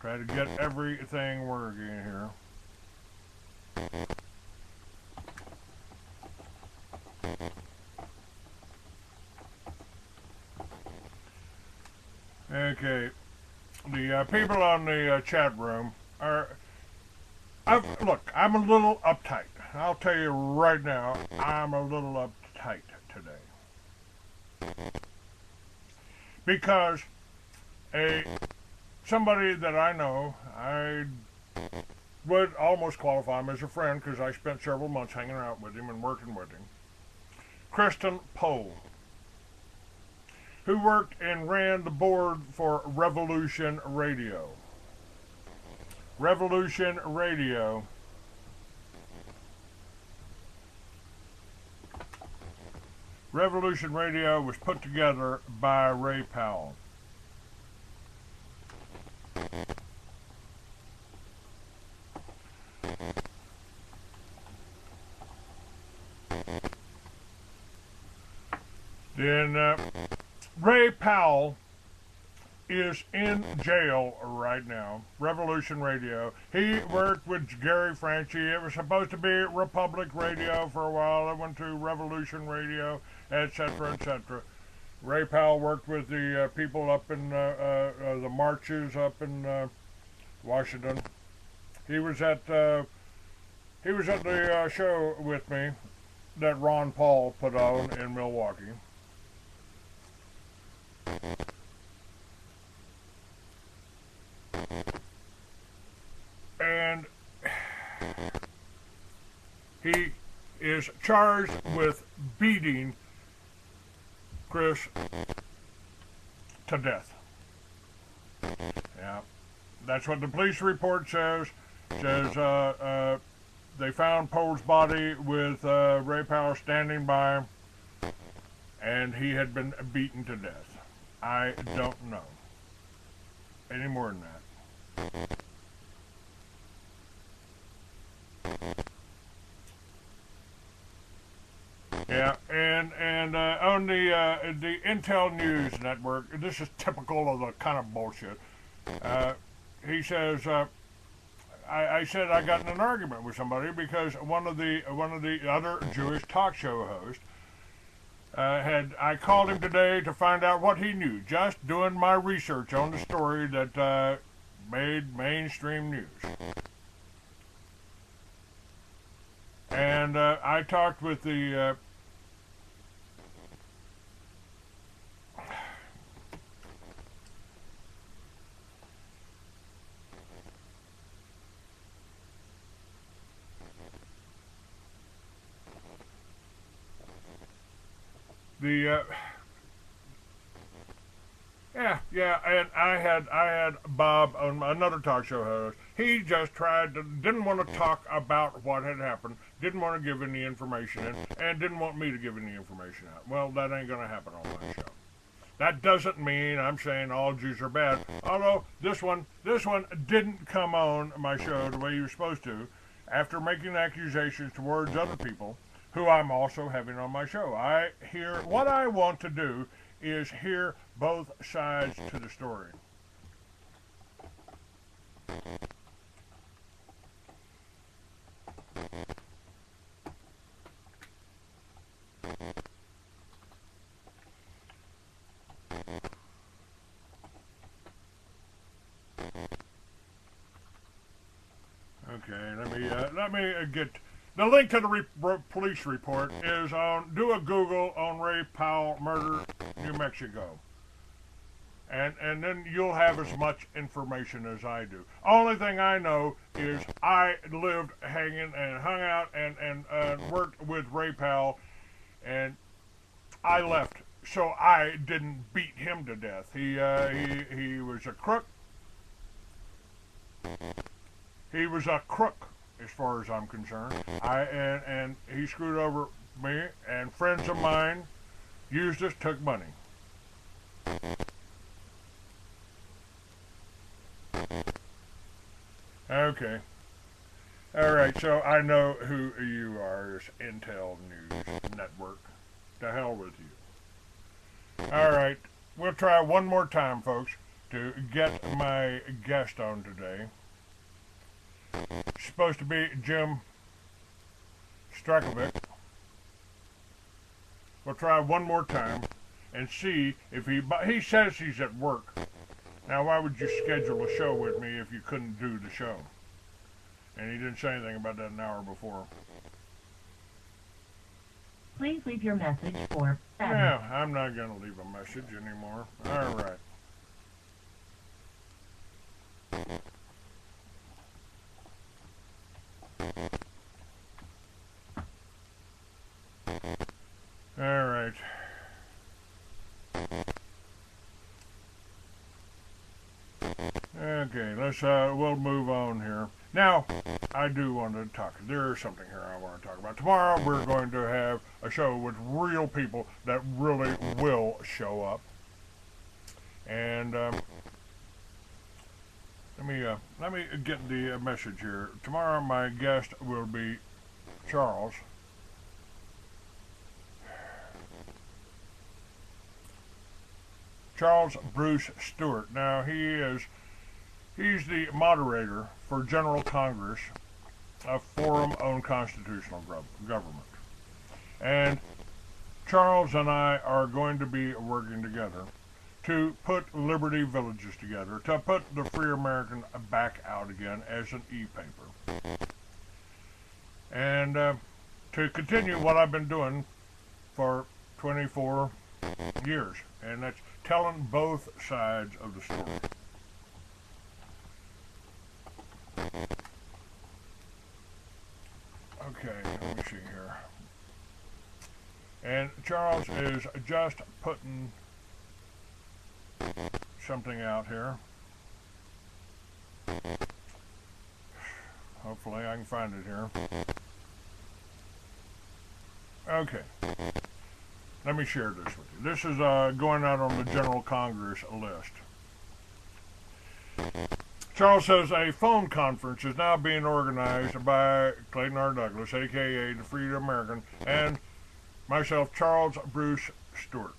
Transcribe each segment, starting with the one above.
Try to get everything working here. Okay, the people on the chat room are. Look, I'm a little uptight. I'll tell you right now, I'm a little uptight today because a somebody that I know, I would almost qualify him as a friend because I spent several months hanging out with him and working with him. Kristen Pohl, who worked and ran the board for Revolution Radio. Revolution Radio Revolution Radio was put together by Ray Powell. Then Ray Powell is in jail right now. Revolution Radio. He worked with Gary Franchi. It was supposed to be Republic Radio for a while. It went to Revolution Radio, etc., etc. Ray Powell worked with the people up in the marches up in Washington. He was at the show with me that Ron Paul put on in Milwaukee. And he is charged with beating Chris to death. Yeah, that's what the police report says. Says they found Pohl's body with Ray Powell standing by, and he had been beaten to death. I don't know any more than that. Yeah, and on the Intel News Network, this is typical of the kind of bullshit. He says, I said I got in an argument with somebody because one of the other Jewish talk show hosts I called him today to find out what he knew, just doing my research on the story that made mainstream news. And I talked with the yeah, and I had Bob, another talk show host. He just didn't want to talk about what had happened, didn't want to give any information in, and didn't want me to give any information out. Well, that ain't gonna happen on my show. That doesn't mean I'm saying all Jews are bad. Although this one didn't come on my show the way he was supposed to, after making accusations towards other people who I'm also having on my show. What I want to do is hear both sides to the story. Okay, let me get the link to the police report is on. Do a Google on Ray Powell murder, New Mexico, and then you'll have as much information as I do. Only thing I know is I lived hanging and hung out and worked with Ray Powell, and I left, so I didn't beat him to death. He was a crook. He was a crook, as far as I'm concerned. And he screwed over me, and friends of mine used us, took money. Okay. All right, so I know who you are, this Intel News Network. To hell with you. All right, we'll try one more time, folks. to get my guest on today. It's supposed to be Jim Strakovic. We'll try one more time and see if he says he's at work. Now, why would you schedule a show with me if you couldn't do the show? And he didn't say anything about that an hour before. Please leave your message for 7. Yeah, I'm not going to leave a message anymore. All right. All right. Okay, we'll move on here. Now, I do want to talk. There is something here I want to talk about. Tomorrow, we're going to have a show with real people that really will show up. And let me get the message here. Tomorrow, my guest will be Charles. Charles Bruce Stewart. Now, he's the moderator for General Congress, a Forum on Constitutional Government. And Charles and I are going to be working together to put Liberty Villages together, to put the Free American back out again as an e-paper. And to continue what I've been doing for 24 years, and that's telling both sides of the story. Okay, let me see here. And Charles is just putting something out here. Hopefully I can find it here. Okay. Let me share this with you. This is going out on the General Congress list. Charles says a phone conference is now being organized by Clayton R. Douglas, a.k.a. the Free American, and myself, Charles Bruce Stewart.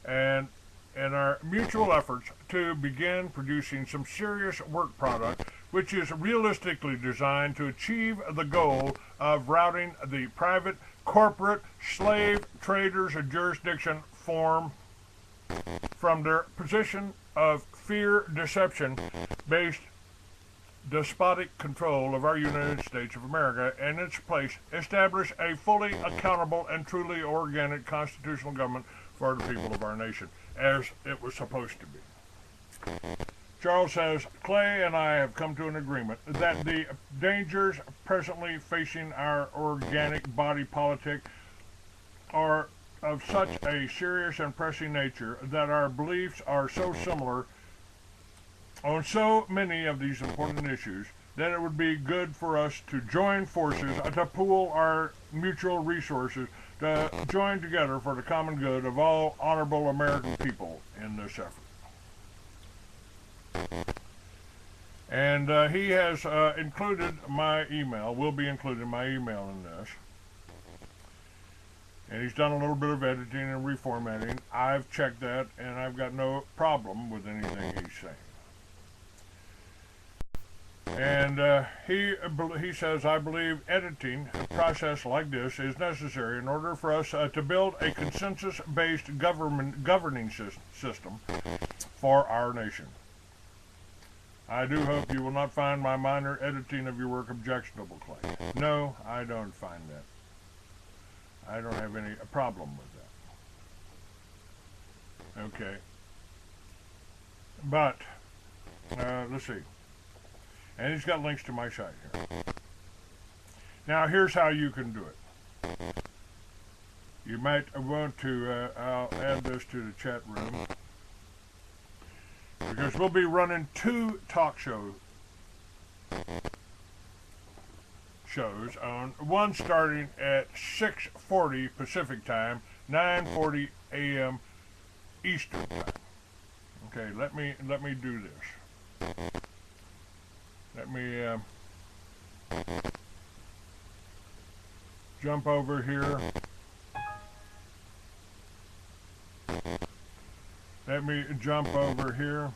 And in our mutual efforts to begin producing some serious work product which is realistically designed to achieve the goal of routing the private, corporate, slave traders of jurisdiction from their position of fear, deception-based despotic control of our United States of America, and in its place establish a fully accountable and truly organic constitutional government for the people of our nation, as it was supposed to be. Charles says, Clay and I have come to an agreement that the dangers presently facing our organic body politic are of such a serious and pressing nature that our beliefs are so similar on so many of these important issues that it would be good for us to join forces, to pool our mutual resources, to join together for the common good of all honorable American people in this effort. And he has included my email, will be including my email in this. And he's done a little bit of editing and reformatting. I've checked that, and I've got no problem with anything he's saying. And he says, I believe editing a process like this is necessary in order for us to build a consensus-based governing system for our nation. I do hope you will not find my minor editing of your work objectionable, Clay. No, I don't find that. I don't have any problem with that. Okay. But, let's see. And he's got links to my site here. Now, here's how you can do it. You might want to, I'll add this to the chat room, because we'll be running 2 talk shows on, one starting at 6:40 Pacific time, 9:40 a.m. Eastern time. Okay, let me do this. Let me jump over here. Let me jump over here.